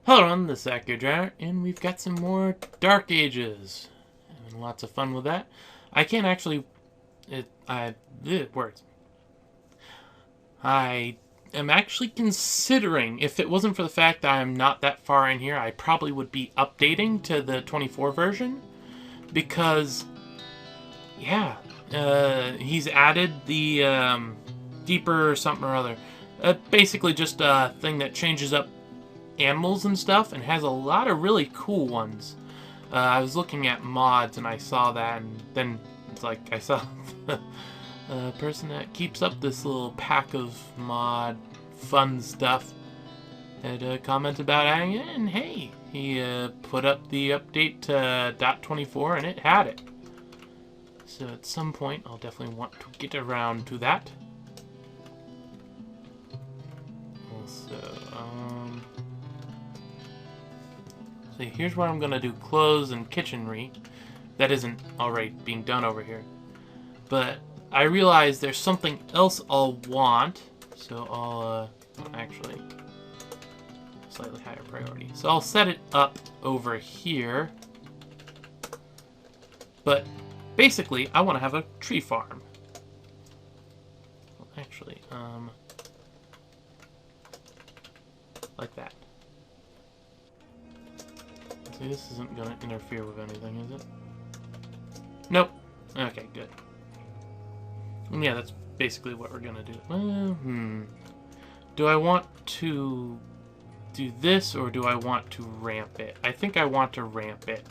Hello everyone, this is Akhier, and we've got some more Dark Ages. Having lots of fun with that. I can't actually... It works. I am actually considering, if it wasn't for the fact that I'm not that far in here, I probably would be updating to the 24 version. Because, yeah, he's added the deeper something or other. Basically just a thing that changes up animals and stuff, and has a lot of really cool ones. I was looking at mods and I saw that, and then it's like I saw a person that keeps up this little pack of mod fun stuff had commented about adding it, and hey, he put up the update to .24 and it had it. So at some point I'll definitely want to get around to that. Also, see, here's where I'm going to do clothes and kitchenry. That isn't already being done over here. But I realize there's something else I'll want. So I'll, actually, slightly higher priority. So I'll set it up over here. But basically, I want to have a tree farm. Well, actually, like that. See, this isn't going to interfere with anything, is it? Nope. Okay, good. And yeah, that's basically what we're going to do. Well, do I want to do this, or do I want to ramp it? I think I want to ramp it.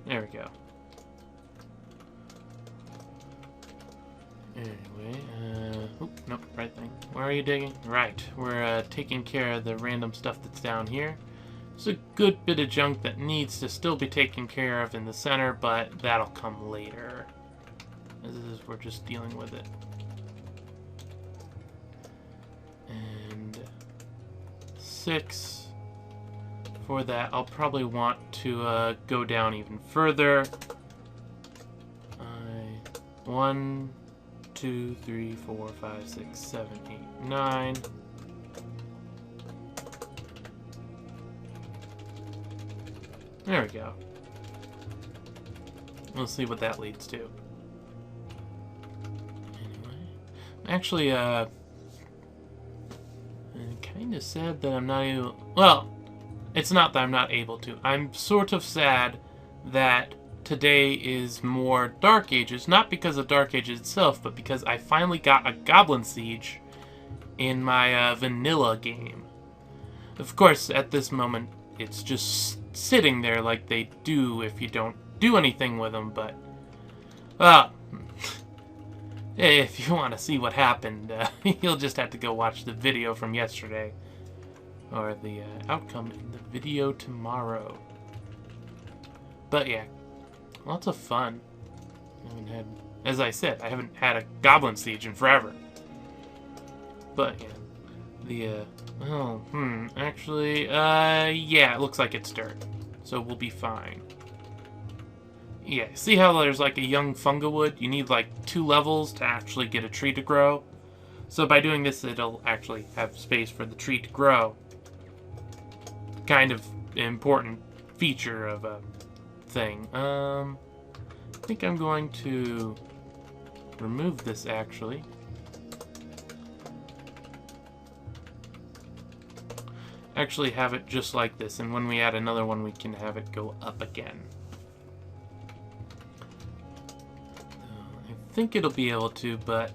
There we go. Anyway, nope, right thing. Where are you digging? Right, we're taking care of the random stuff that's down here. There's a good bit of junk that needs to still be taken care of in the center, but that'll come later. We're just dealing with it. And 6. For that, I'll probably want to go down even further. 1, 2, 3, 4, 5, 6, 7, 8, 9. There we go. We'll see what that leads to. Anyway, actually, I'm kind of sad that I'm not able. Well, it's not that I'm not able to. I'm sort of sad that today is more Dark Ages, not because of Dark Ages itself, but because I finally got a Goblin Siege in my vanilla game. Of course, at this moment, it's just sitting there like they do if you don't do anything with them, but if you want to see what happened, you'll just have to go watch the video from yesterday, or the outcome in the video tomorrow. But yeah, lots of fun. I haven't had, as I said, I haven't had a Goblin Siege in forever. But yeah, actually, yeah, it looks like it's dirt, so we'll be fine. Yeah, see how there's like a young fungawood? You need like 2 levels to actually get a tree to grow. So by doing this, it'll actually have space for the tree to grow. Kind of important feature of a thing. I think I'm going to remove this actually. Actually have it just like this, and when we add another one, we can have it go up again. I think it'll be able to, but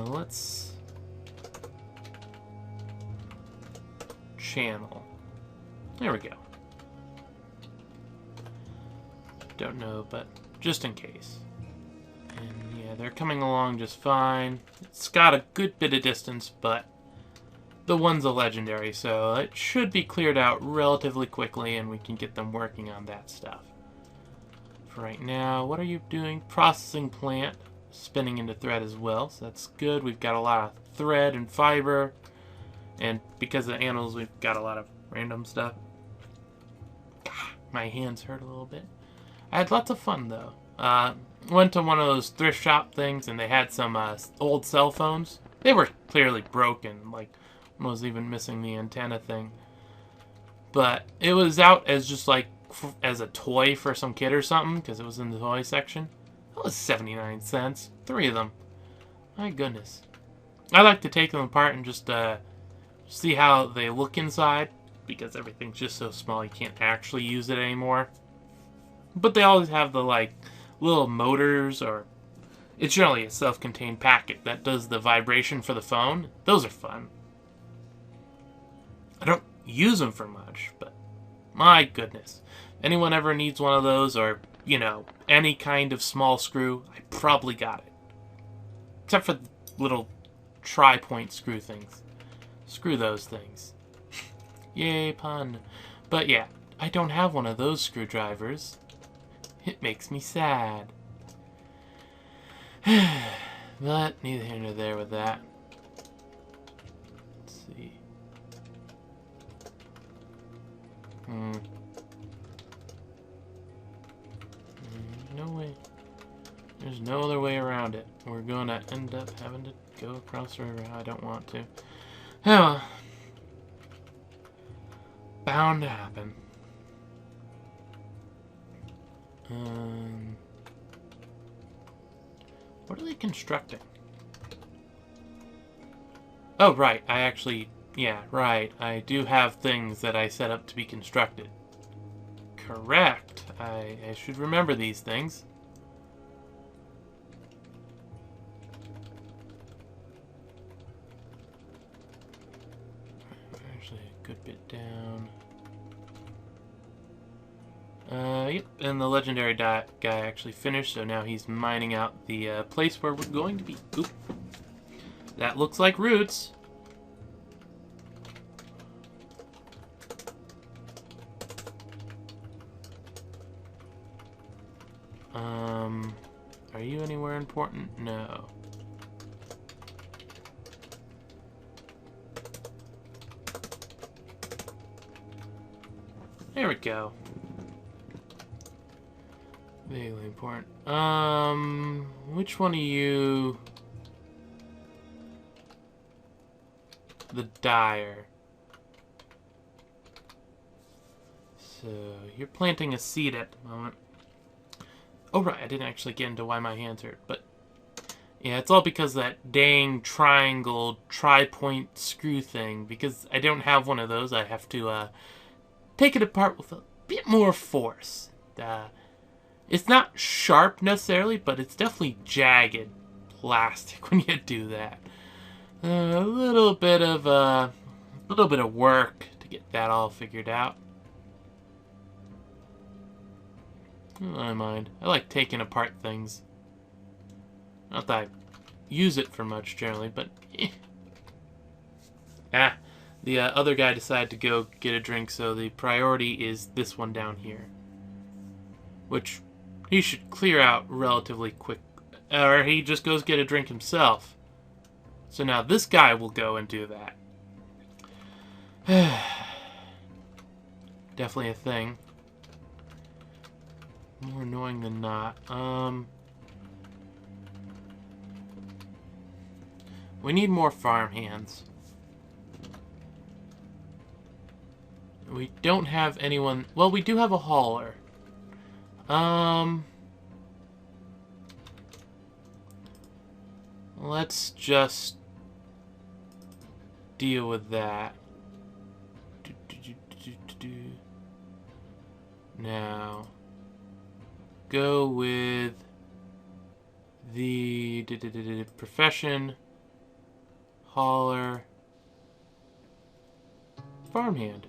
let's channel. There we go. Don't know, but just in case. And yeah, they're coming along just fine. It's got a good bit of distance, but the one's a legendary, so it should be cleared out relatively quickly, and we can get them working on that stuff. For right now, what are you doing? Processing plant, spinning into thread as well, so that's good. We've got a lot of thread and fiber, and because of the animals, we've got a lot of random stuff. My hands hurt a little bit. I had lots of fun, though. Went to one of those thrift shop things, and they had some old cell phones. They were clearly broken, like one was even missing the antenna thing. But it was out as just like as a toy for some kid or something, because it was in the toy section. That was 79 cents. 3 of them. My goodness. I like to take them apart and just see how they look inside, because everything's just so small you can't actually use it anymore. But they always have the like little motors, or it's generally a self-contained packet that does the vibration for the phone. Those are fun. I don't use them for much, but my goodness. Anyone ever needs one of those, or, you know, any kind of small screw, I probably got it. Except for the little tri-point screw things. Screw those things. Yay, pun. But yeah, I don't have one of those screwdrivers. It makes me sad. But neither here nor there with that. Let's see. No way. There's no other way around it. We're gonna end up having to go across the river. I don't want to. Oh. Bound to happen. What are they constructing? Oh, right. I actually... Yeah, right. I do have things that I set up to be constructed. Correct. I should remember these things. Actually, a good bit down. Yep, and the legendary guy actually finished, so now he's mining out the place where we're going to be. Oop. That looks like roots. Are you anywhere important? No. There we go. Vaguely important. Which one are you? The dyer. So, you're planting a seed at the moment. Oh, right, I didn't actually get into why my hands hurt, but... Yeah, it's all because of that dang triangle, tri-point screw thing. Because I don't have one of those, I have to, take it apart with a bit more force. It's not sharp, necessarily, but it's definitely jagged plastic when you do that. A little bit of work to get that all figured out. I don't mind. I like taking apart things. Not that I use it for much, generally, but... The other guy decided to go get a drink, so the priority is this one down here. Which he should clear out relatively quick. Or he just goes get a drink himself. So now this guy will go and do that. Definitely a thing. More annoying than not. We need more farm hands. We don't have anyone... Well, we do have a hauler. Let's just deal with that. Now, go with the profession, hauler, farmhand.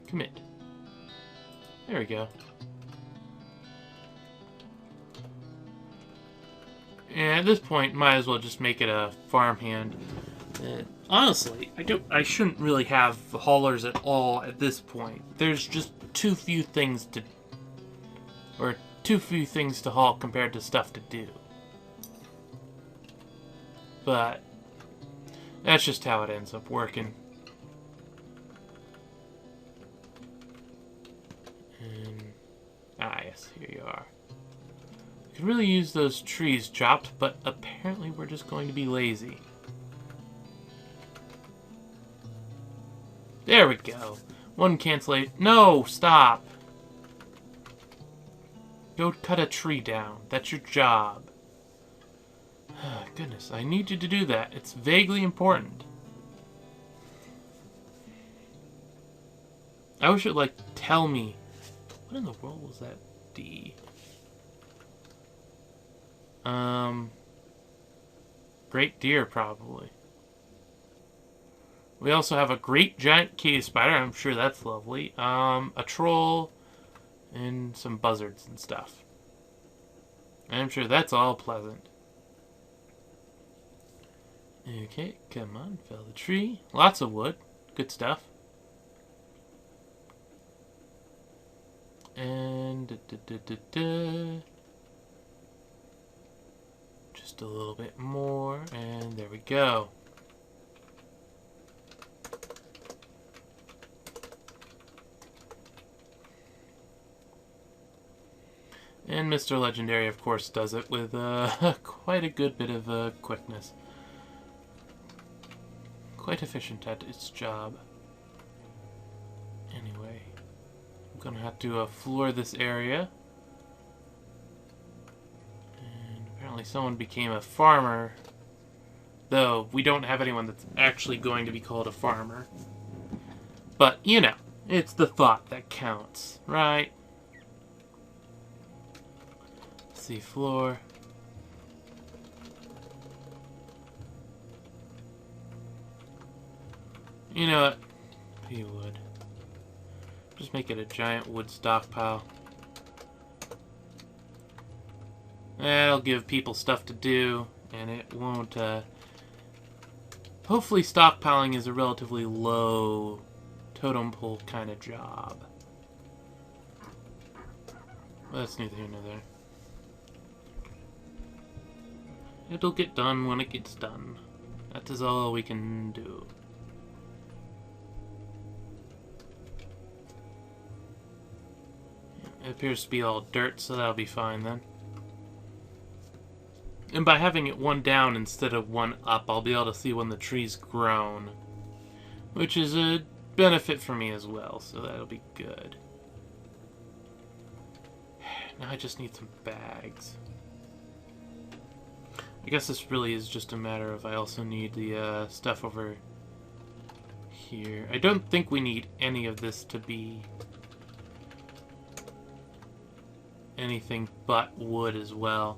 Commit. There we go. And at this point, might as well just make it a farmhand. Honestly, I shouldn't really have haulers at all at this point. There's just too few things to haul compared to stuff to do. But that's just how it ends up working. And yes, here you are. Could really use those trees chopped, but apparently we're just going to be lazy. There we go. One cancellation. No, stop. Go cut a tree down. That's your job. Goodness, I need you to do that. It's vaguely important. I wish it would, like, tell me. What in the world was that D? Great deer, probably. We also have a great giant cave spider. I'm sure that's lovely. A troll, and some buzzards and stuff. I'm sure that's all pleasant. Okay, come on, fell the tree. Lots of wood. Good stuff. And just a little bit more, and there we go. And Mr. Legendary, of course, does it with quite a good bit of quickness. Quite efficient at its job. Anyway, I'm gonna have to floor this area. And apparently someone became a farmer. Though, we don't have anyone that's actually going to be called a farmer. But, you know, it's the thought that counts, right? See, floor. You know what? He would. Just make it a giant wood stockpile. That'll give people stuff to do, and it won't, hopefully stockpiling is a relatively low totem pole kind of job. Well, that's neither here nor there. It'll get done when it gets done. That is all we can do. It appears to be all dirt, so that'll be fine then. And by having it one down instead of one up, I'll be able to see when the tree's grown. Which is a benefit for me as well, so that'll be good. Now I just need some bags. I guess this really is just a matter of I also need the stuff over here. I don't think we need any of this to be anything but wood as well.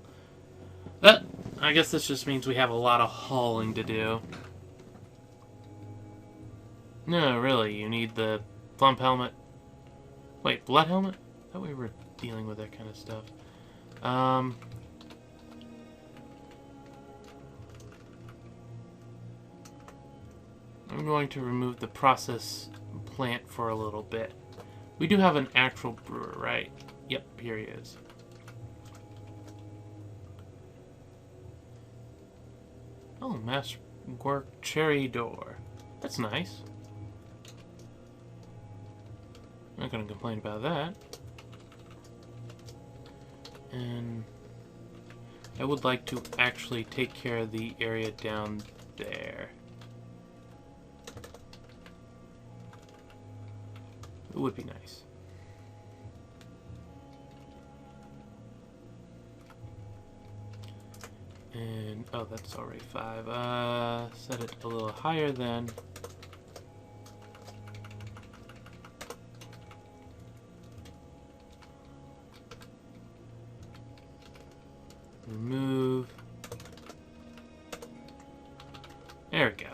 But I guess this just means we have a lot of hauling to do. No, really, you need the Flump helmet. Wait, blood helmet? I thought we were dealing with that kind of stuff. I'm going to remove the process plant for a little bit. We do have an actual brewer, right? Yep, here he is. Oh, masterwork cherry door. That's nice. Not gonna complain about that. And I would like to actually take care of the area down there. It would be nice. And, oh, that's already 5. Set it a little higher then. Remove. There we go.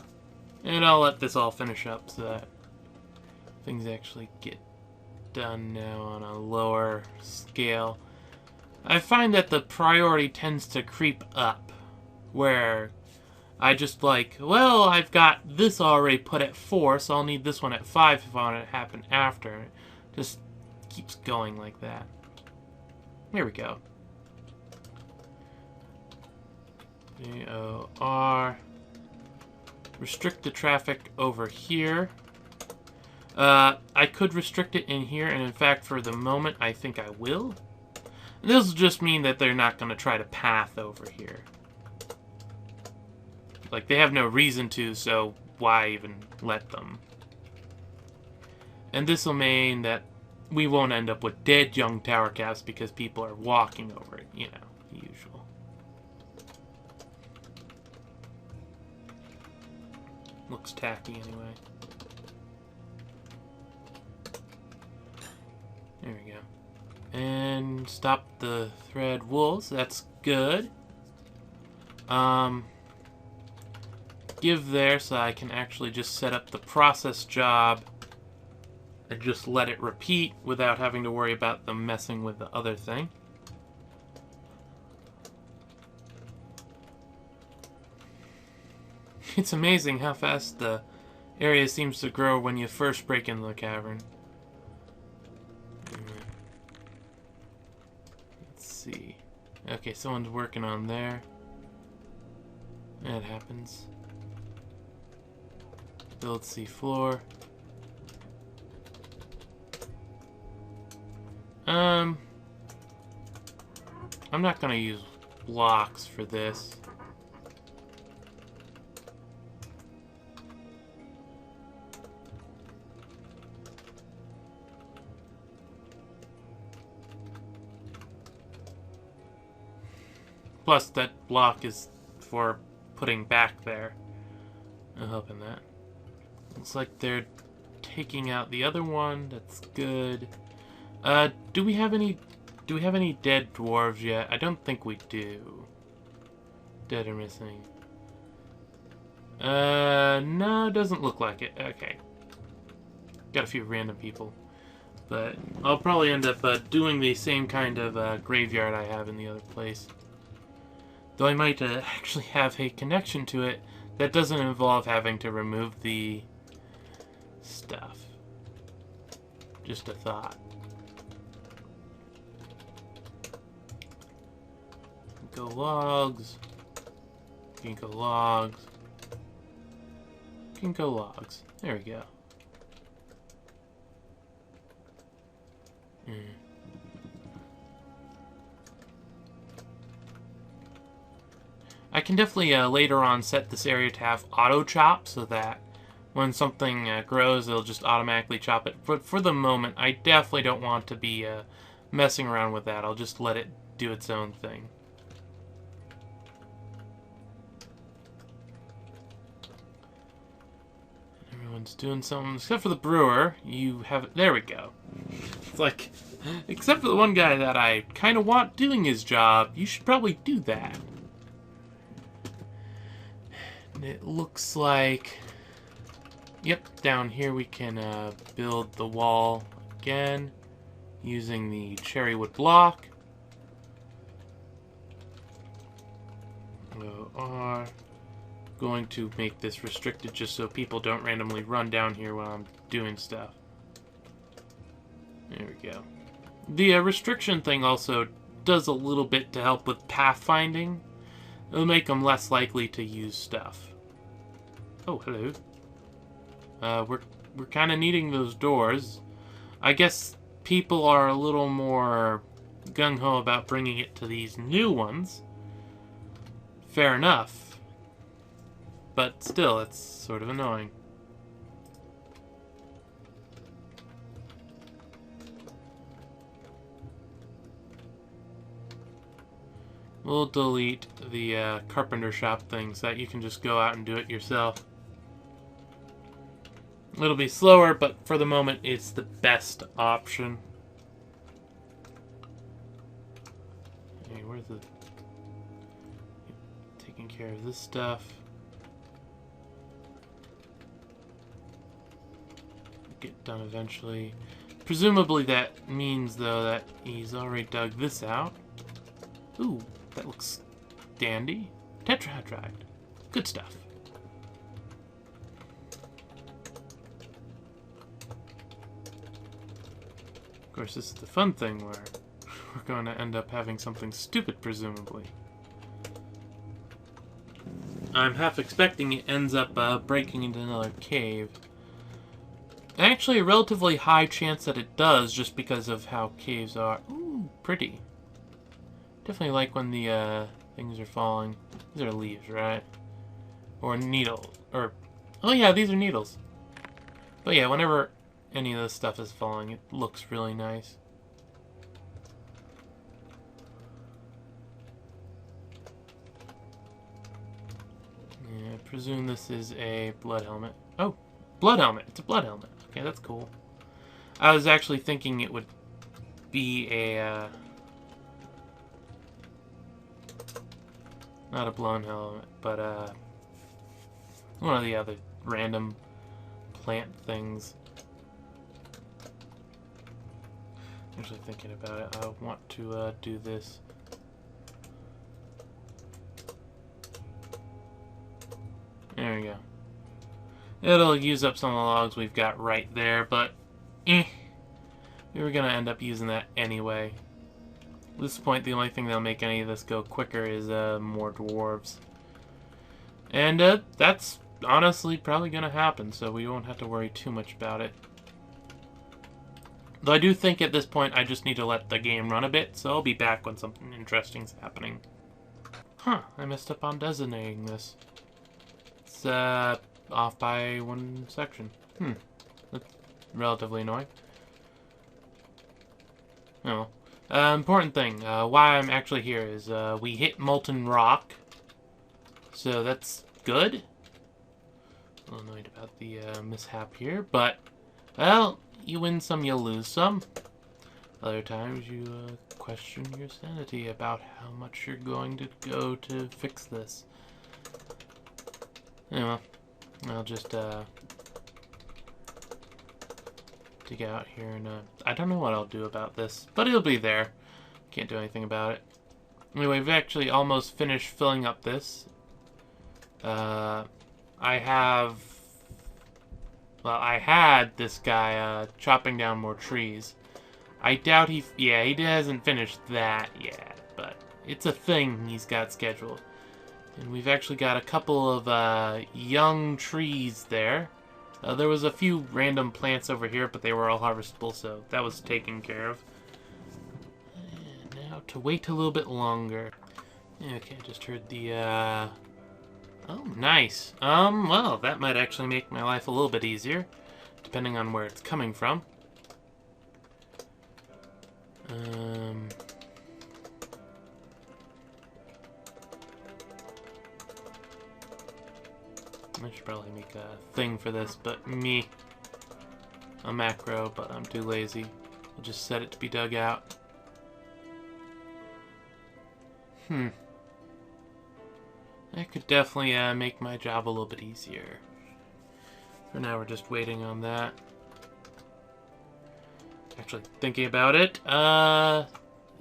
And I'll let this all finish up so that things actually get done now on a lower scale. I find that the priority tends to creep up, where I just like, well, I've got this already put at 4, so I'll need this one at 5 if I want it to happen after. It just keeps going like that. Here we go. AOR. Restrict the traffic over here. I could restrict it in here, and in fact, for the moment, I think I will. This will just mean that they're not going to try to path over here. Like, they have no reason to, so why even let them? And this will mean that we won't end up with dead young tower caps because people are walking over it, you know, usual. Looks tacky anyway. There we go. And stop the thread wolves. That's good. Give there so I can actually just set up the process job and just let it repeat without having to worry about them messing with the other thing. It's amazing how fast the area seems to grow when you first break into the cavern. Let's see. Okay, someone's working on there. That happens. Build C4. I'm not gonna use blocks for this. Plus, that block is for putting back there. I'm hoping that. Looks like they're taking out the other one. That's good. Do we have any dead dwarves yet? I don't think we do. Dead or missing. No, it doesn't look like it. Okay. Got a few random people. But I'll probably end up doing the same kind of graveyard I have in the other place. Though I might actually have a connection to it that doesn't involve having to remove the stuff. Just a thought. Ginkgo logs. Ginkgo logs. Ginkgo logs. There we go. I can definitely later on set this area to have auto chop so that when something grows, it'll just automatically chop it. But for the moment, I definitely don't want to be messing around with that. I'll just let it do its own thing. Everyone's doing something, except for the brewer. You have it. There we go. It's like, except for the one guy that I kind of want doing his job, you should probably do that. And it looks like, yep, down here we can build the wall again using the cherry wood block. We are going to make this restricted just so people don't randomly run down here while I'm doing stuff. There we go. The restriction thing also does a little bit to help with pathfinding. It'll make them less likely to use stuff. Oh, hello. We're kind of needing those doors. I guess people are a little more gung-ho about bringing it to these new ones. Fair enough. But still, it's sort of annoying. We'll delete the carpenter shop thing so that you can just go out and do it yourself. It'll be slower, but for the moment, it's the best option. Hey, where's the... Taking care of this stuff. Get done eventually. Presumably that means, though, that he's already dug this out. Ooh, that looks dandy. Tetrahydride. Good stuff. Of course, this is the fun thing where we're going to end up having something stupid, presumably. I'm half expecting it ends up breaking into another cave. Actually, a relatively high chance that it does, just because of how caves are. Ooh, pretty. Definitely like when the things are falling. These are leaves, right? Or needles. Or, oh yeah, these are needles. But yeah, whenever any of this stuff is falling, it looks really nice. Yeah, I presume this is a blood helmet. Oh, blood helmet. It's a blood helmet. Okay, that's cool. I was actually thinking it would be a, not a blown helmet, but, one of the other random plant things. Actually thinking about it, I want to, do this. There we go. It'll use up some of the logs we've got right there, but we were going to end up using that anyway. At this point, the only thing that'll make any of this go quicker is more dwarves. And that's honestly probably going to happen, so we won't have to worry too much about it. Though I do think at this point I just need to let the game run a bit, so I'll be back when something interesting's happening. Huh, I messed up on designating this. It's off by one section. That's relatively annoying. Oh. Important thing, why I'm actually here is we hit molten rock, so that's good. A little annoyed about the mishap here, but, well, you win some, you lose some. Other times you question your sanity about how much you're going to go to fix this. Anyway, I'll just dig out here and I don't know what I'll do about this, but it'll be there. Can't do anything about it. Anyway, we've actually almost finished filling up this. I had this guy chopping down more trees. I doubt he hasn't finished that yet, but it's a thing he's got scheduled. And we've actually got a couple of young trees there. There was a few random plants over here, but they were all harvestable, so that was taken care of. And now to wait a little bit longer. Okay, I just heard the, oh, nice. Well, that might actually make my life a little bit easier, depending on where it's coming from. I should probably make a thing for this, but a macro, but I'm too lazy. I'll just set it to be dug out. That could definitely make my job a little bit easier. For now, we're just waiting on that. Actually, thinking about it,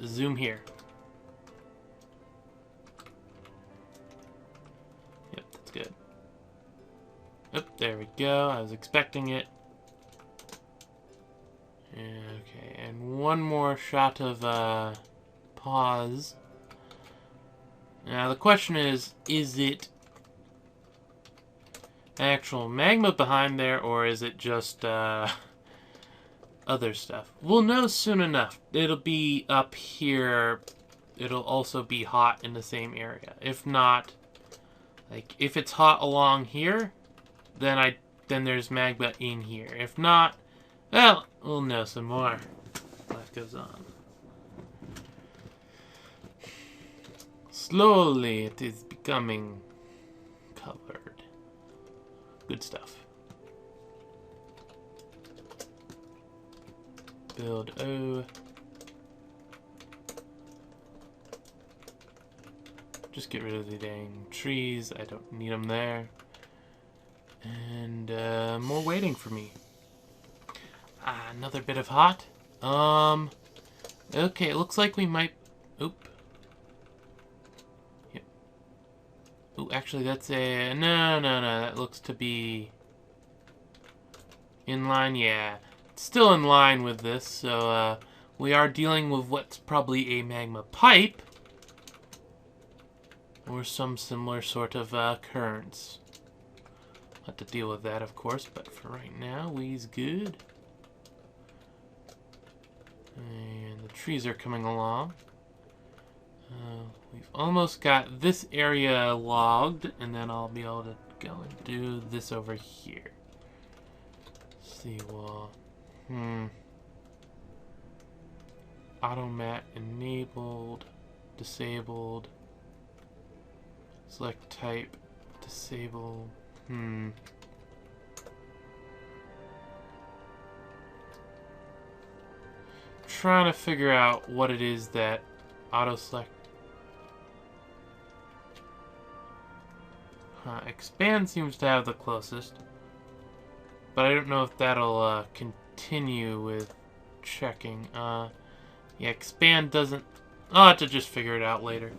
zoom here. Yep, that's good. Oop, there we go. I was expecting it. Okay, and one more shot of pause. Now the question is it actual magma behind there, or is it just other stuff? We'll know soon enough. It'll be up here. It'll also be hot in the same area. If not, like if it's hot along here, then there's magma in here. If not, well, we'll know some more. Life goes on. Slowly, it is becoming covered. Good stuff. Build O. Just get rid of the dang trees. I don't need them there. And more waiting for me. Another bit of hot. Okay, it looks like we might. Oop. Yep. Ooh, actually, that's a no. That looks to be in line. Yeah, it's still in line with this. So we are dealing with what's probably a magma pipe or some similar sort of occurrence. Have to deal with that, of course, but for right now, we's good. And the trees are coming along. almost got this area logged, and then I'll be able to go and do this over here. Seawall. Automat enabled, disabled, select type, disable. Trying to figure out what it is that auto select. Expand seems to have the closest, but I don't know if that'll continue with checking. Yeah, expand doesn't. I'll have to just figure it out later.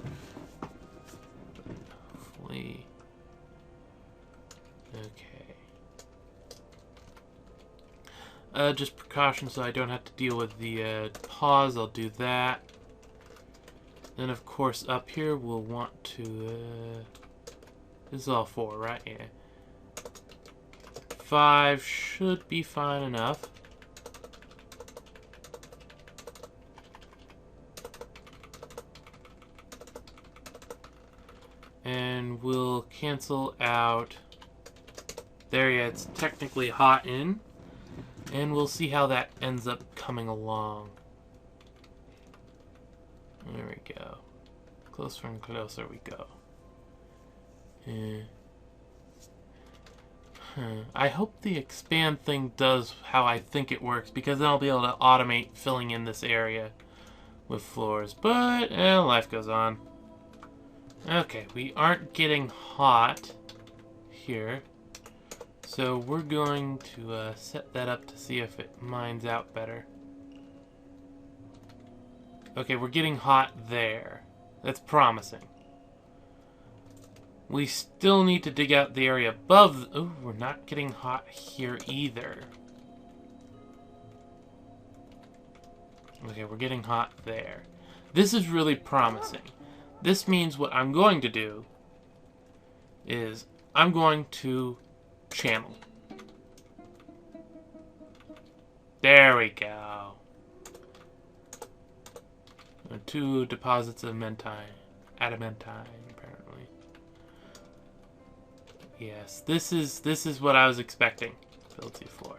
Hopefully. Okay. Just precaution so I don't have to deal with the pause. I'll do that. Then, of course, up here we'll want to... this is all 4, right? Yeah. 5 should be fine enough. And we'll cancel out... there, yeah, it's technically hot in. And we'll see how that ends up coming along. There we go. Closer and closer we go. I hope the expand thing does how I think it works, because then I'll be able to automate filling in this area with floors. But, life goes on. Okay, we aren't getting hot here. So we're going to set that up to see if it mines out better. Okay, we're getting hot there. That's promising. We still need to dig out the area above. Oh, we're not getting hot here either. Okay, we're getting hot there. This is really promising. This means what I'm going to do is I'm going to channel. There we go. 2 deposits of adamantine, apparently. Yes, this is what I was expecting. Ability floor.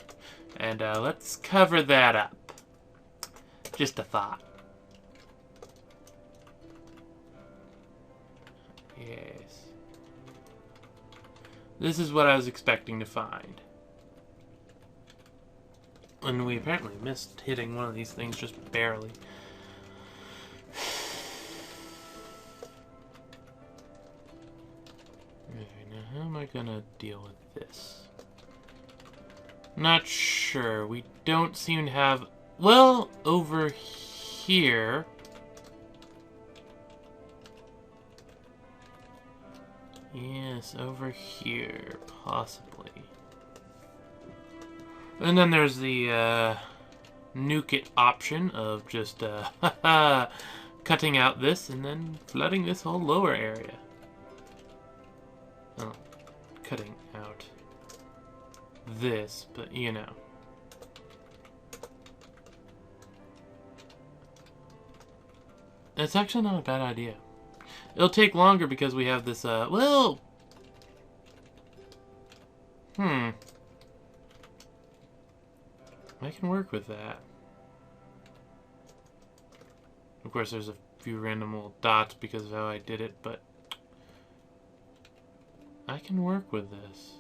And let's cover that up. Just a thought. Yes. This is what I was expecting to find. And we apparently missed hitting one of these things just barely. Okay, now how am I gonna deal with this? Not sure. We don't seem to have... well, over here... yes, over here, possibly. And then there's the nuke it option of just cutting out this and then flooding this whole lower area. Oh, cutting out this, but you know. It's actually not a bad idea. It'll take longer because we have this, well... I can work with that. Of course, there's a few random little dots because of how I did it, but... I can work with this.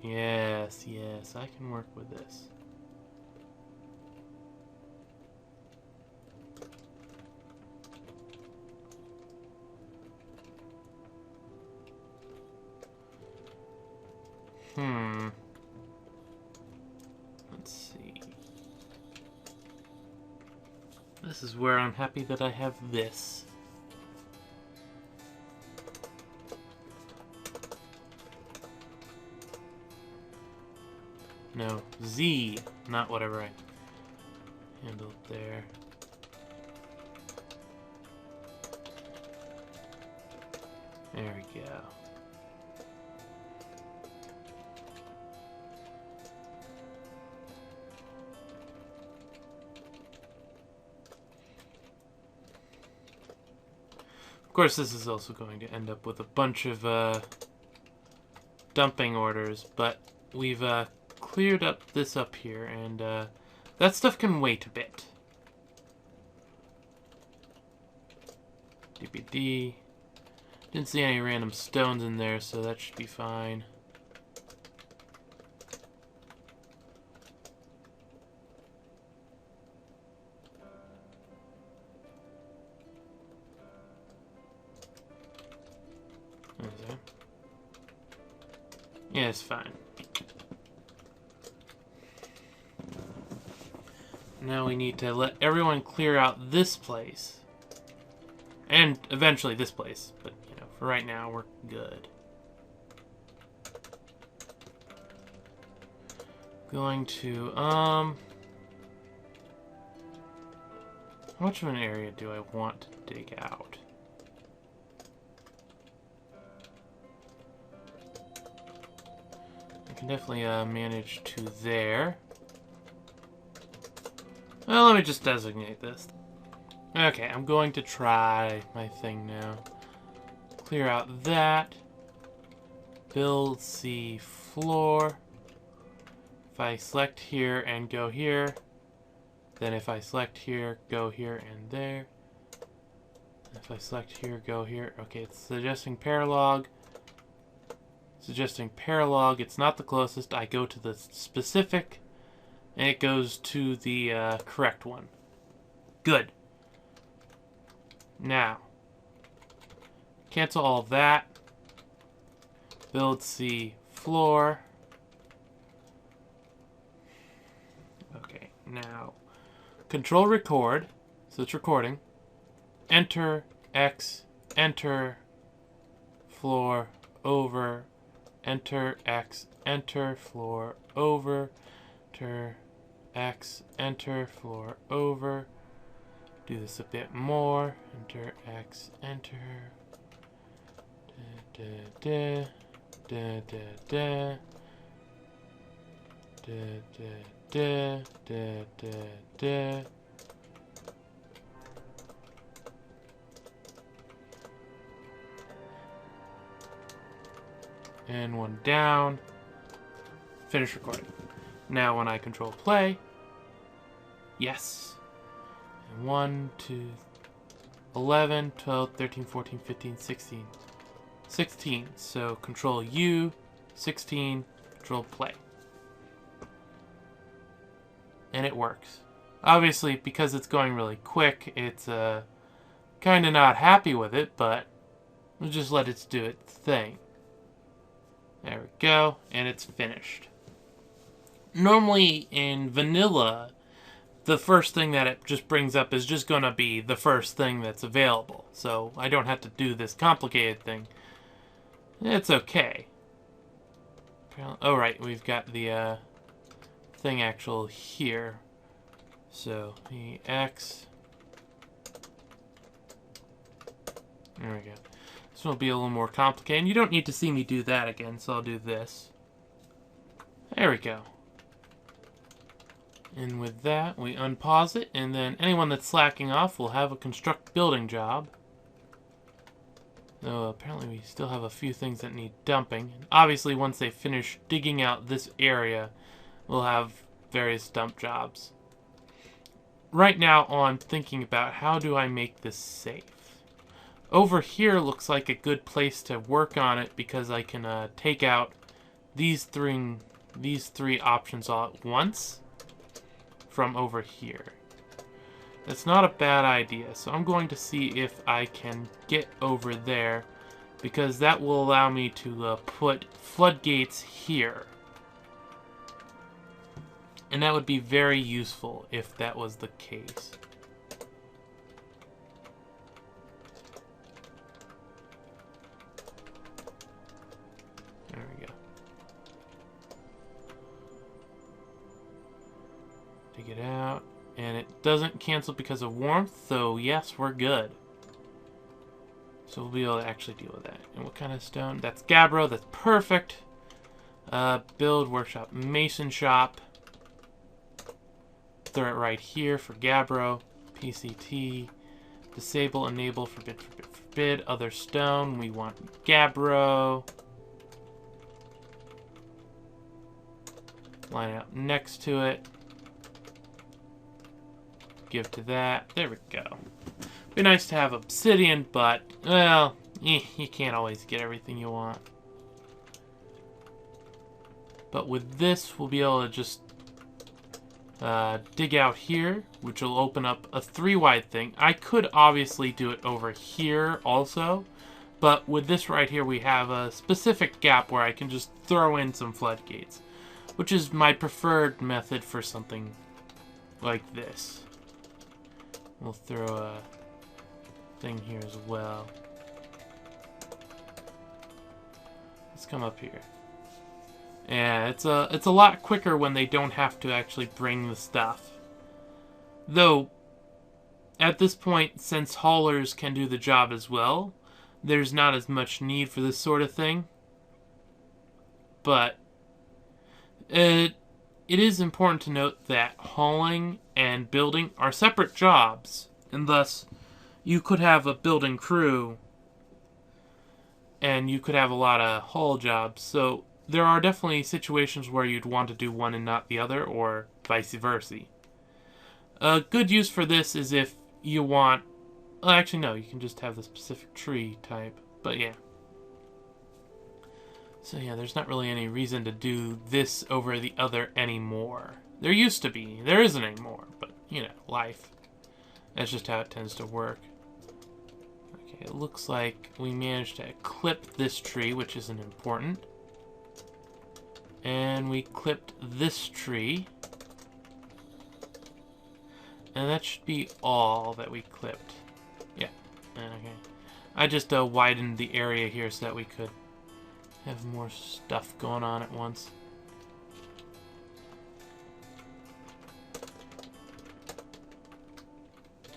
Yes, yes, I can work with this. Let's see. This is where I'm happy that I have this. No, Z, not whatever I handled there. There we go. course, this is also going to end up with a bunch of dumping orders, but we've cleared up this up here, and that stuff can wait a bit. DBD. Didn't see any random stones in there, so that should be fine. Okay. Yeah, it's fine. Now we need to let everyone clear out this place. And eventually this place. But, you know, for right now, we're good. Going to, how much of an area do I want to dig out? I can definitely manage to there. Well, let me just designate this. Okay, I'm going to try my thing now. Clear out that. Build C floor. If I select here and go here, then if I select here, go here and there. If I select here, go here. Okay, it's suggesting paralog. Suggesting paralog. It's not the closest. I go to the specific, and it goes to the correct one. Good. Now, cancel all that. Build C floor. Okay, now control record, so it's recording. Enter X, enter floor over, enter X, enter floor over, enter X, enter floor over. Do this a bit more. Enter X, enter. Da, da, da, da, da, da, da, da, da. And one down. Finish recording. Now when I control play, yes. 1, 2, 11, 12, 13, 14, 15, 16. 16. So control U, 16, control play. And it works. Obviously, because it's going really quick, it's kind of not happy with it, but we'll just let it do its thing. There we go, and it's finished. Normally in vanilla, the first thing that it just brings up is just going to be the first thing that's available. So I don't have to do this complicated thing. It's okay. Oh, right, we've got the thing actual here. So the X. There we go. This will be a little more complicated. And you don't need to see me do that again, so I'll do this. There we go. And with that, we unpause it, and then anyone that's slacking off will have a construct building job. Though apparently we still have a few things that need dumping. And obviously, once they finish digging out this area, we'll have various dump jobs. Right now, I'm thinking about how do I make this safe. Over here looks like a good place to work on it because I can take out these three options all at once from over here. That's not a bad idea, so I'm going to see if I can get over there because that will allow me to put floodgates here. And that would be very useful if that was the case. There we go. Dig it out. And it doesn't cancel because of warmth, so yes, we're good. So we'll be able to actually deal with that. And what kind of stone? That's gabbro, that's perfect. Build, workshop, mason shop. Throw it right here for gabbro. PCT. Disable, enable, forbid, forbid, forbid other stone. We want gabbro. Line it up next to it. Give to that. There we go. Be nice to have obsidian, but, well, you can't always get everything you want. But with this, we'll be able to just dig out here, which will open up a 3-wide thing. I could obviously do it over here also, but with this right here, we have a specific gap where I can just throw in some floodgates, which is my preferred method for something like this. We'll throw a thing here as well. Let's come up here. Yeah, it's a lot quicker when they don't have to actually bring the stuff. Though, at this point, since haulers can do the job as well, there's not as much need for this sort of thing. But it is important to note that hauling and building are separate jobs, and thus you could have a building crew and you could have a lot of haul jobs. So there are definitely situations where you'd want to do one and not the other, or vice versa. A good use for this is if you want... Well, actually, no, you can just have the specific tree type. But yeah. So yeah, there's not really any reason to do this over the other anymore. There used to be. There isn't anymore. But, you know, life. That's just how it tends to work. Okay, it looks like we managed to clip this tree, which isn't important. And we clipped this tree. And that should be all that we clipped. Yeah. Okay. I just widened the area here so that we could have more stuff going on at once.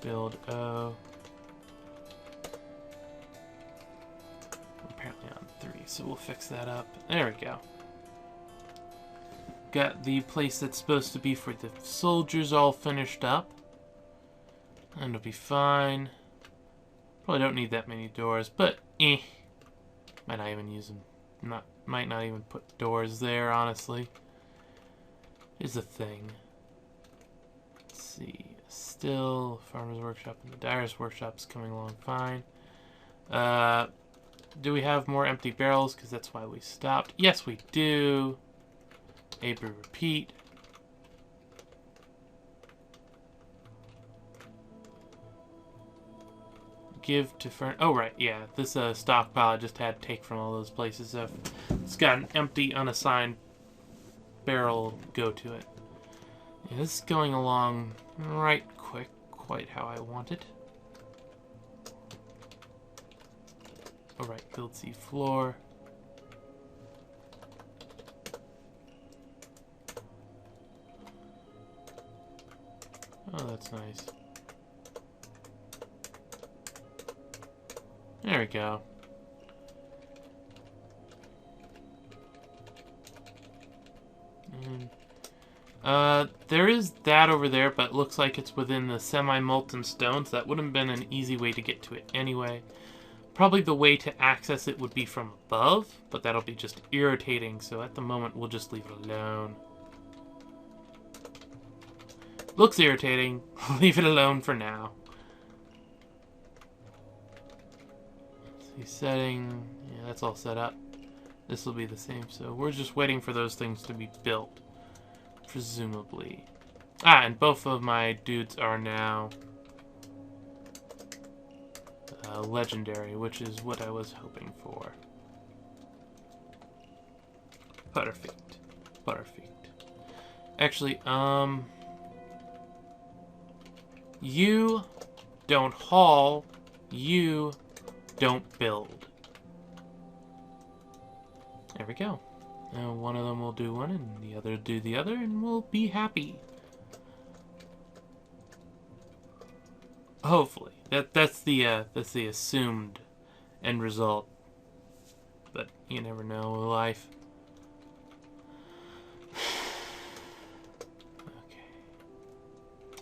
Build O. Apparently on 3, so we'll fix that up. There we go. Got the place that's supposed to be for the soldiers all finished up. And it'll be fine. Probably don't need that many doors, but might not even use them. Might not even put doors there, honestly. Here's the thing. Let's see. Still, Farmer's Workshop and the Dyer's Workshop's coming along fine. Do we have more empty barrels? Because that's why we stopped. Yes, we do. Abra repeat. Give to furn. Oh, right, yeah. This stockpile I just had to take from all those places. So it's got an empty, unassigned barrel go to it. Yeah, this is going along right quick, quite how I wanted. Alright, build C floor. Oh, that's nice. There we go. And, there is that over there, but it looks like it's within the semi-molten stone, so that would have been an easy way to get to it anyway. Probably the way to access it would be from above, but that'll be just irritating, so at the moment we'll just leave it alone. Looks irritating. Leave it alone for now. Let's see, setting. Yeah, that's all set up. This will be the same, so we're just waiting for those things to be built. Presumably. Ah, and both of my dudes are now legendary, which is what I was hoping for. Perfect. Perfect. Actually, you don't haul, you don't build. There we go. Now one of them will do one and the other do the other, and we'll be happy. Hopefully. That's the assumed end result. But you never know with life. Okay.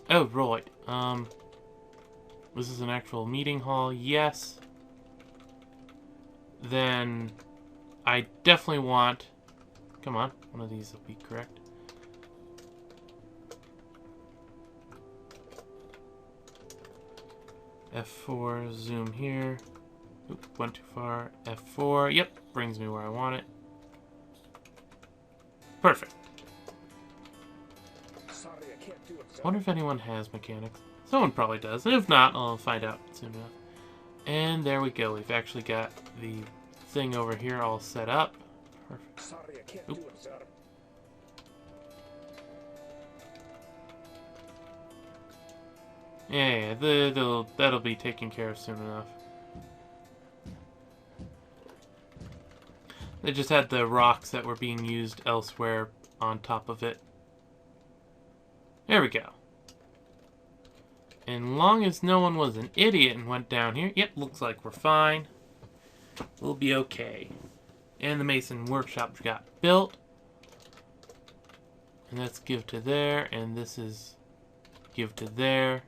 Oh, right. This is an actual meeting hall. Yes. then I definitely want... Come on, one of these will be correct. F4, zoom here. Oop, went too far. F4, yep, brings me where I want it. Perfect. I wonder if anyone has mechanics. Someone probably does. If not, I'll find out soon enough. And there we go. We've actually got the thing over here all set up. Perfect. Sorry, I can't Oop. do it, sir. Yeah, that'll be taken care of soon enough. They just had the rocks that were being used elsewhere on top of it. There we go. And long as no one was an idiot and went down here, yep, looks like we're fine. We'll be okay. And the Mason workshop got built. And that's give to there, and this is give to there.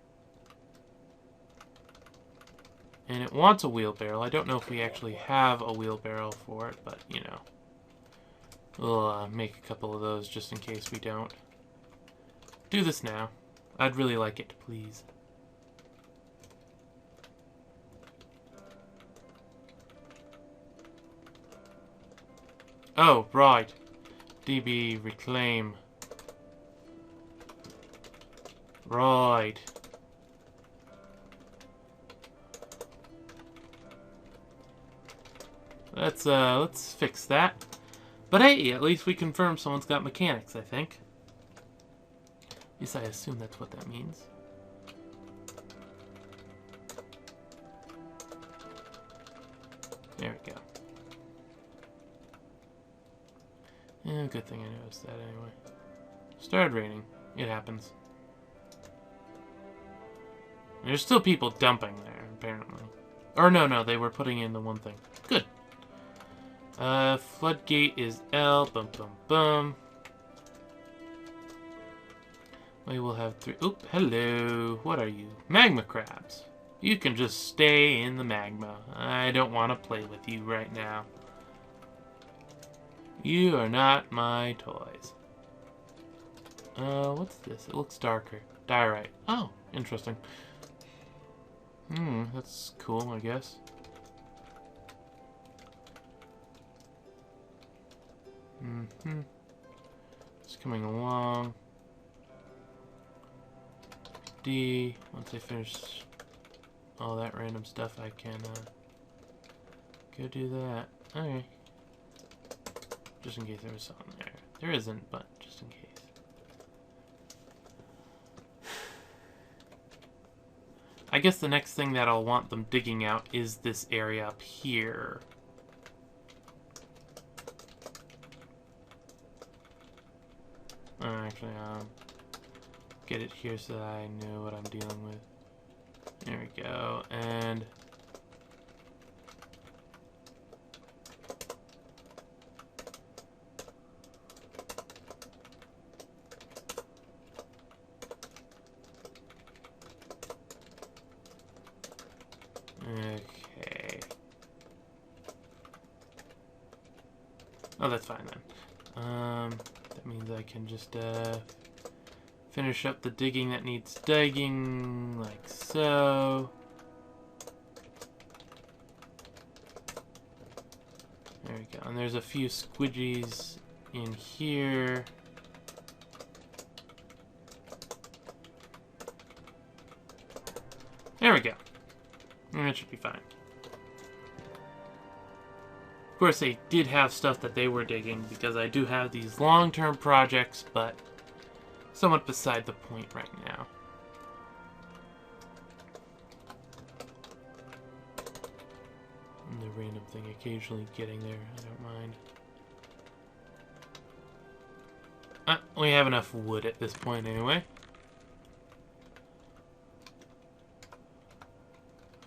And it wants a wheelbarrow. I don't know if we actually have a wheelbarrow for it, but, you know. We'll make a couple of those just in case we don't. Do this now. I'd really like it, please. Oh, right. DB reclaim. Right. Let's fix that. But hey, at least we confirmed someone's got mechanics, I think. At least I assume that's what that means. There we go. Yeah, good thing I noticed that anyway. Started raining. It happens. There's still people dumping there, apparently. Or no, they were putting in the one thing. Good. Floodgate is L. Bum, bum, bum. We will have 3... Oop, hello. What are you? Magma crabs. You can just stay in the magma. I don't want to play with you right now. You are not my toys. What's this? It looks darker. Diorite. Oh, interesting. That's cool, I guess. It's coming along. D. Once I finish all that random stuff, I can go do that. Okay. Just in case there was something there. There isn't, but just in case. I guess the next thing that I'll want them digging out is this area up here. Actually, get it here so that I know what I'm dealing with. There we go, and... Okay. Oh, that's fine then. That means I can just finish up the digging that needs digging, like so. There we go. And there's a few squidgies in here. There we go. And it should be fine. Of course, they did have stuff that they were digging, because I do have these long-term projects, but somewhat beside the point right now. And the random thing occasionally getting there, I don't mind. We have enough wood at this point anyway.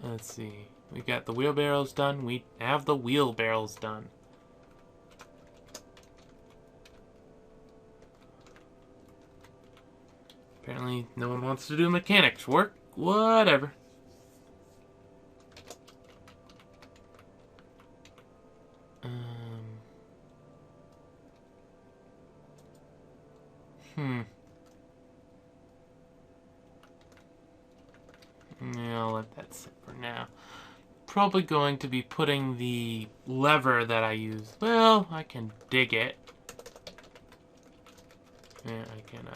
Let's see. We got the wheelbarrows done. We have the wheelbarrows done. Apparently, no one wants to do mechanics work. Whatever. that's it for now. Probably going to be putting the lever that I use. Well, I can dig it. Yeah, I can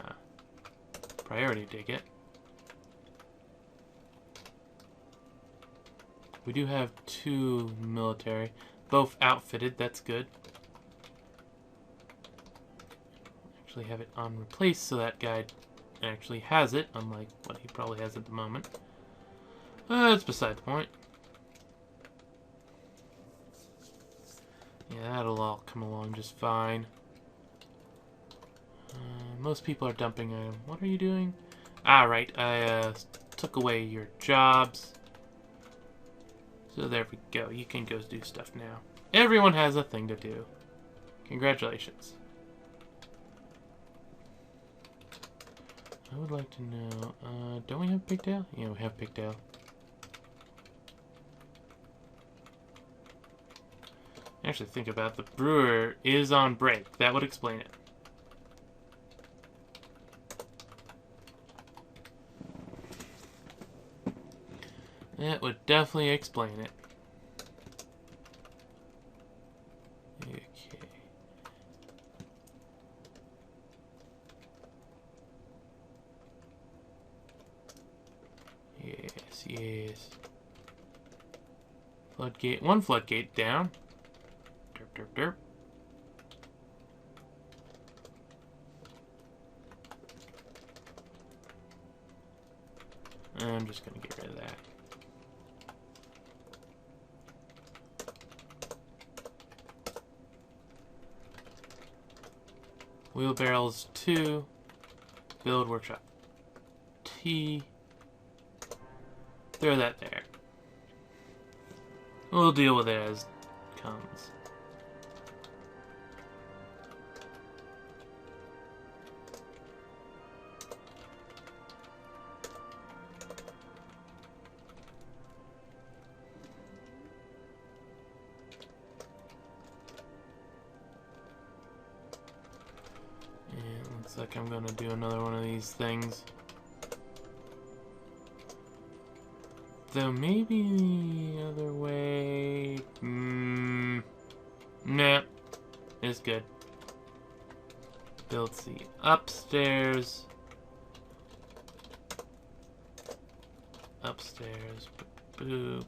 priority dig it. We do have 2 military, both outfitted. That's good. Actually have it on replace so that guy actually has it, unlike what he probably has at the moment. That's beside the point. Yeah, that'll all come along just fine. Most people are dumping item. What are you doing? Ah, right. I took away your jobs. So there we go. You can go do stuff now. Everyone has a thing to do. Congratulations. I would like to know... don't we have Pigtail? Yeah, we have Pigtail. Actually, think about it. The brewer is on break. That would explain it. That would definitely explain it. Okay. Yes, yes. Floodgate. 1 floodgate down. Derp, derp, derp. I'm just gonna get rid of that. Wheelbarrows 2. Build workshop T. Throw that there. We'll deal with it as it comes. Looks like I'm gonna do another one of these things. Though maybe the other way... nah. It's good. Build the upstairs. Upstairs. Boop.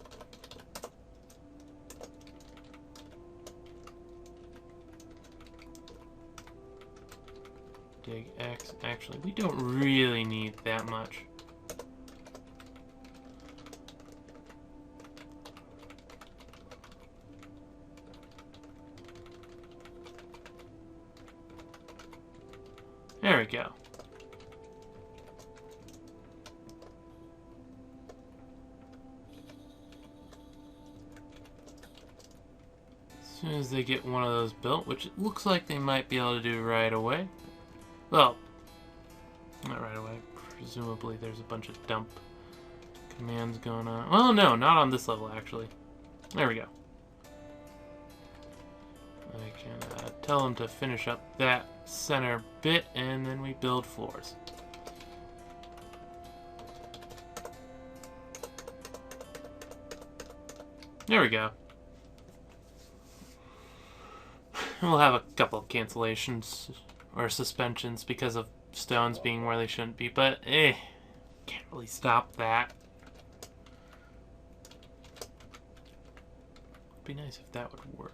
Dig X. Actually, we don't really need that much. There we go. As soon as they get one of those built, which it looks like they might be able to do right away. Well, not right away. Presumably there's a bunch of dump commands going on. Well, no, not on this level, actually. There we go. I can tell them to finish up that center bit, and then we build floors. There we go. We'll have a couple of cancellations or suspensions because of stones being where they shouldn't be, but can't really stop that. It'd be nice if that would work.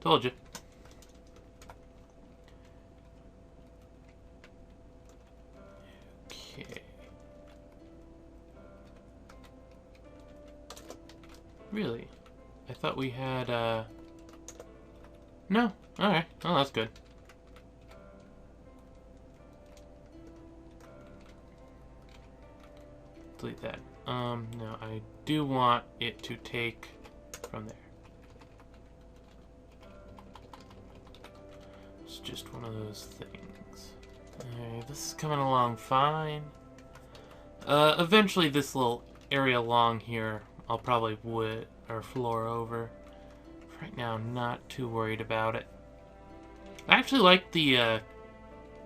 Told you. Okay. Really? I thought we had, No. Alright. Oh, that's good. Delete that. No, I do want it to take from there. It's just one of those things. Alright, this is coming along fine. Eventually this little area along here, I'll probably wood or floor over. Right now, I'm not too worried about it. I actually like the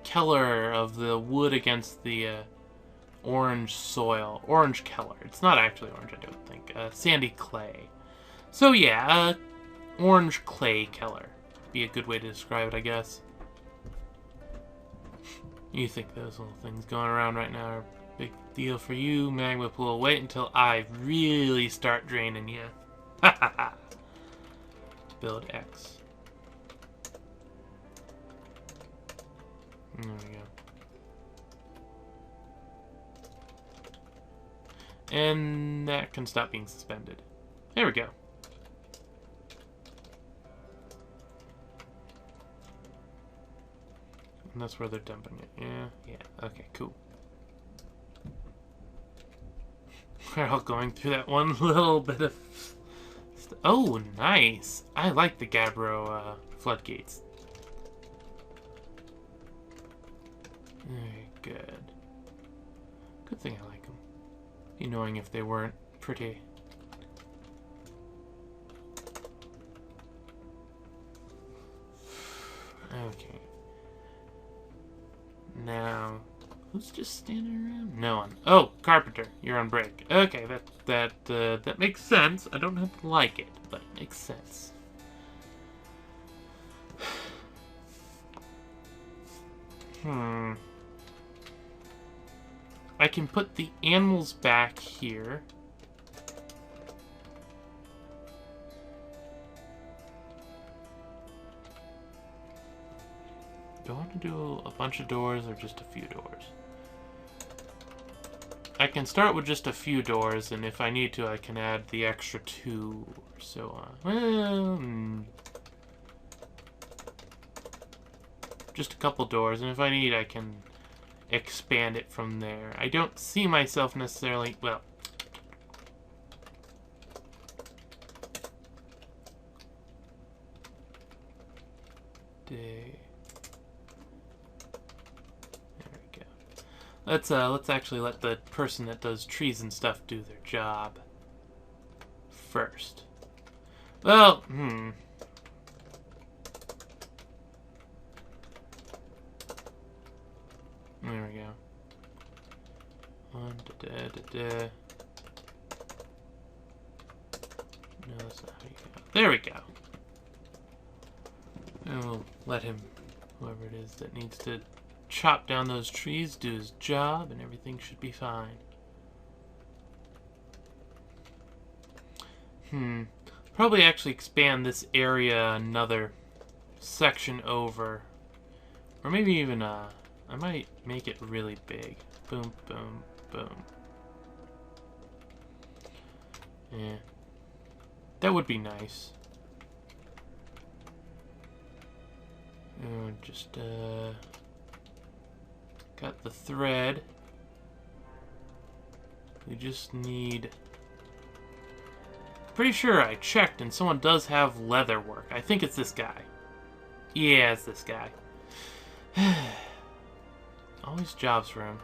color of the wood against the orange soil. Orange color. It's not actually orange, I don't think. Sandy clay. So yeah, orange clay color. Be a good way to describe it, I guess. You think those little things going around right now are a big deal for you, Magma Pool? Wait until I really start draining you. Ha ha ha. Build X. There we go. And that can stop being suspended. There we go. And that's where they're dumping it. Yeah. Okay, cool. We're all going through that one little bit of... Oh, nice. I like the Gabbro floodgates. Very good. Good thing I like them. Be annoying if they weren't pretty. Okay. Now, who's just standing around? No one. Oh, Carpenter, you're on break. Okay, that makes sense. I don't have to like it, but it makes sense. I can put the animals back here. Do I want to do a bunch of doors or just a few doors? I can start with just a few doors, and if I need to, I can add the extra 2 or so on. Well, just a couple doors, and if I need, I can expand it from there. I don't see myself necessarily... Well... Let's actually let the person that does trees and stuff do their job first. Well, There we go. One, No, that's not how you go. There we go. And we'll let him, whoever it is that needs to chop down those trees, do his job, and everything should be fine. Probably actually expand this area another section over. Or maybe even, I might make it really big. Boom, boom, boom. Yeah. That would be nice. And just, got the thread. We just need... Pretty sure I checked and someone does have leather work. I think it's this guy. Yeah, it's this guy. Always jobs for him.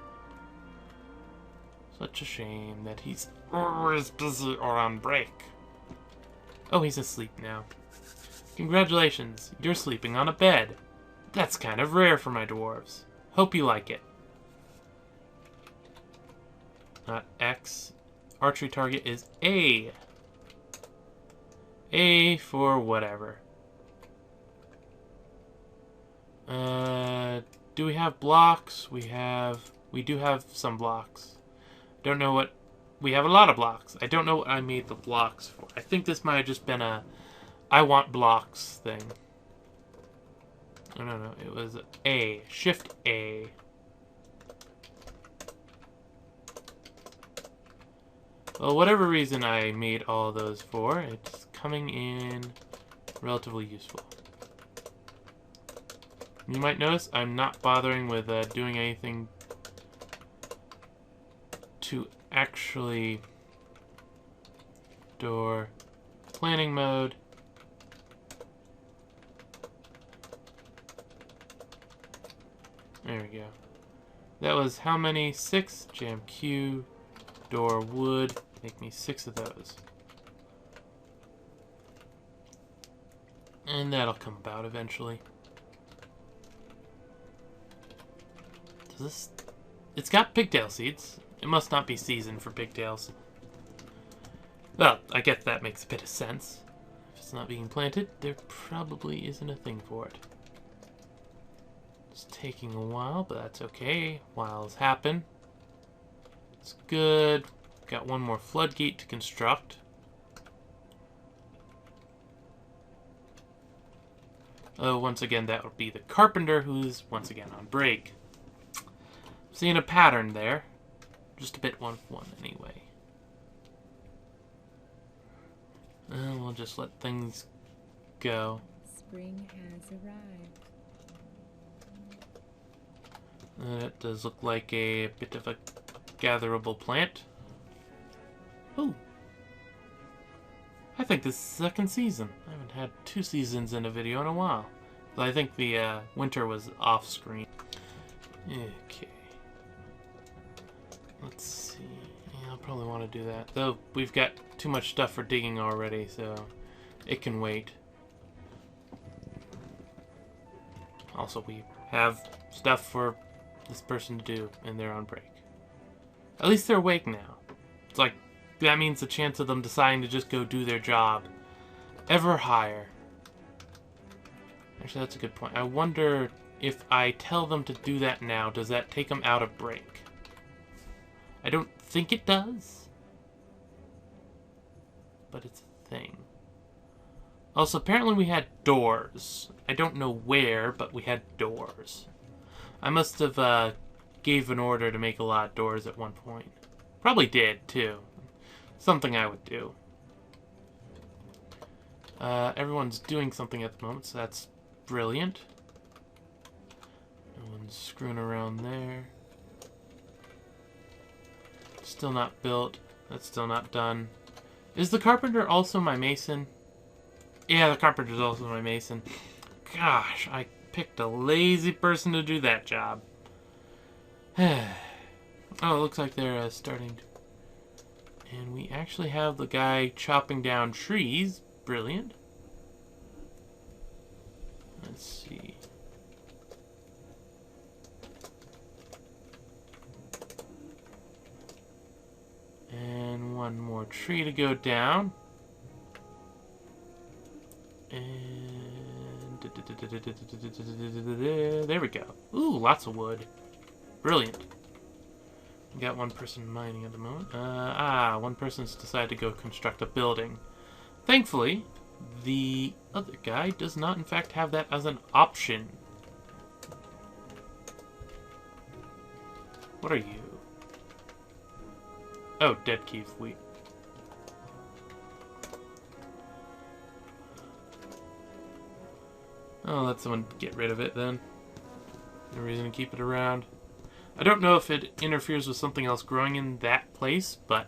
Such a shame that he's always busy or on break. Oh, he's asleep now. Congratulations, you're sleeping on a bed. That's kind of rare for my dwarves. Hope you like it. Not X. Archery target is A. A for whatever. Do we have blocks? We do have some blocks. Don't know what... We have a lot of blocks. I don't know what I made the blocks for. I think this might have just been a I want blocks thing. No. It was A. Shift A. Well, whatever reason I made all those for, it's coming in relatively useful. You might notice I'm not bothering with doing anything to actually door planning mode. There we go. That was how many? 6. Jam Q. Door wood. Make me 6 of those. And that'll come about eventually. this... It's got pigtail seeds. It must not be seasoned for pigtails. Well, I guess that makes a bit of sense. If it's not being planted, there probably isn't a thing for it. It's taking a while, but that's okay. Whiles happen. It's good. Got one more floodgate to construct. Once again, that would be the carpenter, who's once again on break. Seeing a pattern there. Just a bit 1-1 anyway. We'll just let things go. Spring has arrived. That does look like a bit of a gatherable plant. Ooh. I think this is the second season. I haven't had 2 seasons in a video in a while. I think the winter was off screen. Okay. Let's see. Yeah, I'll probably want to do that. Though we've got too much stuff for digging already, so it can wait. Also, we have stuff for this person to do, and they're on break. At least they're awake now. It's like, that means the chance of them deciding to just go do their job ever higher. Actually, that's a good point. I wonder if I tell them to do that now, does that take them out of break? I don't think it does. But it's a thing. Also, apparently we had doors. I don't know where, but we had doors. I must have gave an order to make a lot of doors at one point. Probably did, too. Something I would do. Everyone's doing something at the moment, so that's brilliant. No one's screwing around there. Still not built. That's still not done. Is the carpenter also my mason? Yeah, the carpenter's also my mason. Gosh, I picked a lazy person to do that job. Oh, it looks like they're starting to... And we actually have the guy chopping down trees. Brilliant. Let's see. And one more tree to go down. And... there we go. Ooh, lots of wood. Brilliant. We got one person mining at the moment. One person's decided to go construct a building. Thankfully, the other guy does not, in fact, have that as an option. What are you? Oh, dead key fleet. I'll let someone get rid of it then. No reason to keep it around. I don't know if it interferes with something else growing in that place, but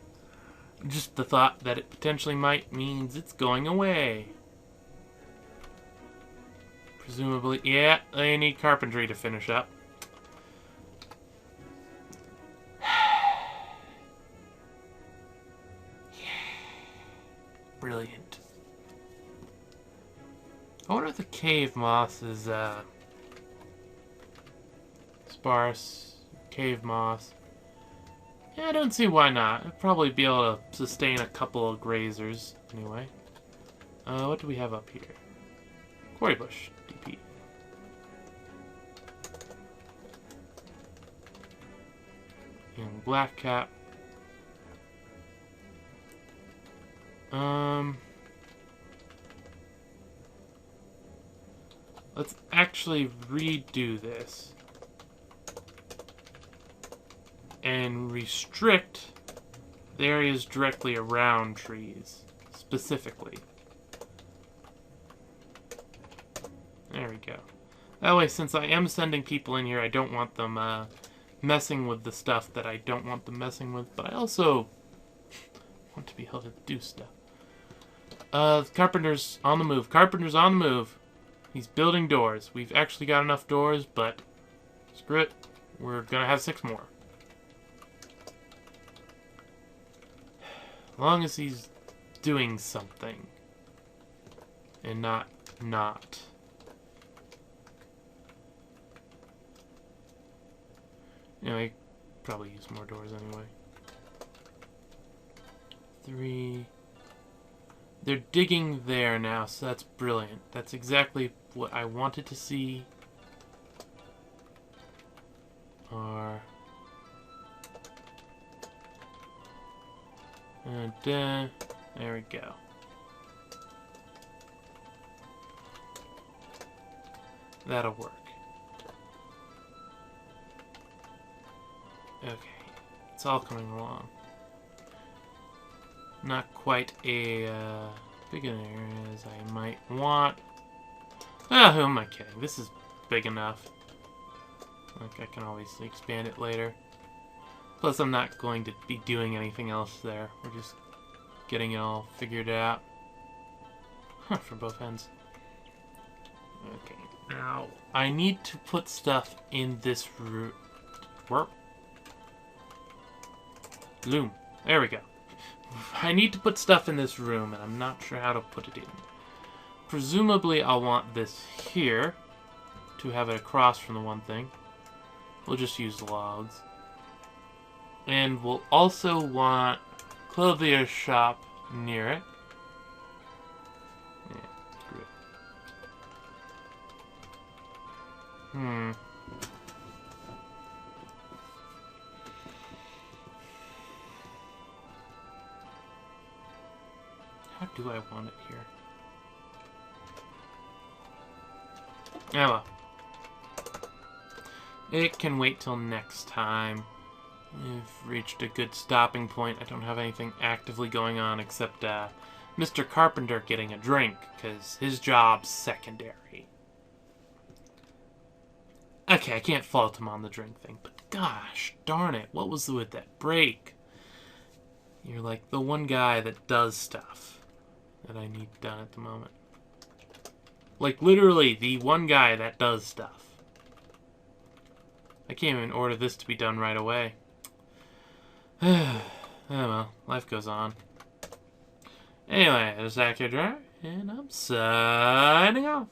just the thought that it potentially might means it's going away. Presumably, yeah, they need carpentry to finish up. Brilliant. I wonder if the cave moss is sparse. Cave moss. Yeah, I don't see why not. I'd probably be able to sustain a couple of grazers anyway. What do we have up here? Quarry bush. DP. And black cap. Let's actually redo this. And restrict the areas directly around trees, specifically. There we go. That way, since I am sending people in here, I don't want them messing with the stuff that I don't want them messing with, but I also want to be able to do stuff. Carpenter's on the move. Carpenter's on the move. He's building doors. We've actually got enough doors, but screw it. We're gonna have 6 more. As long as he's doing something. And not. Anyway, probably use more doors anyway. 3. They're digging there now, so that's brilliant. That's exactly what I wanted to see. Or... and there we go. That'll work. Okay, it's all coming along. Not quite a big an area as I might want. Ah, who am I kidding? This is big enough. Like, I can always expand it later. Plus, I'm not going to be doing anything else there. We're just getting it all figured out. From both ends. Okay, now I need to put stuff in this room. Where? Loom. There we go. I need to put stuff in this room, and I'm not sure how to put it in. Presumably, I'll want this here to have it across from the one thing. We'll just use logs. And we'll also want clothier shop near it. Yeah, screw it. How do I want it here? Oh well. It can wait till next time. We've reached a good stopping point. I don't have anything actively going on except Mr. Carpenter getting a drink, because his job's secondary. Okay, I can't fault him on the drink thing, but gosh darn it, what was with that break? You're like the one guy that does stuff that I need done at the moment. Like, literally, the one guy that does stuff. I can't even order this to be done right away. Oh well, life goes on. Anyway, this is Akhier, and I'm signing off.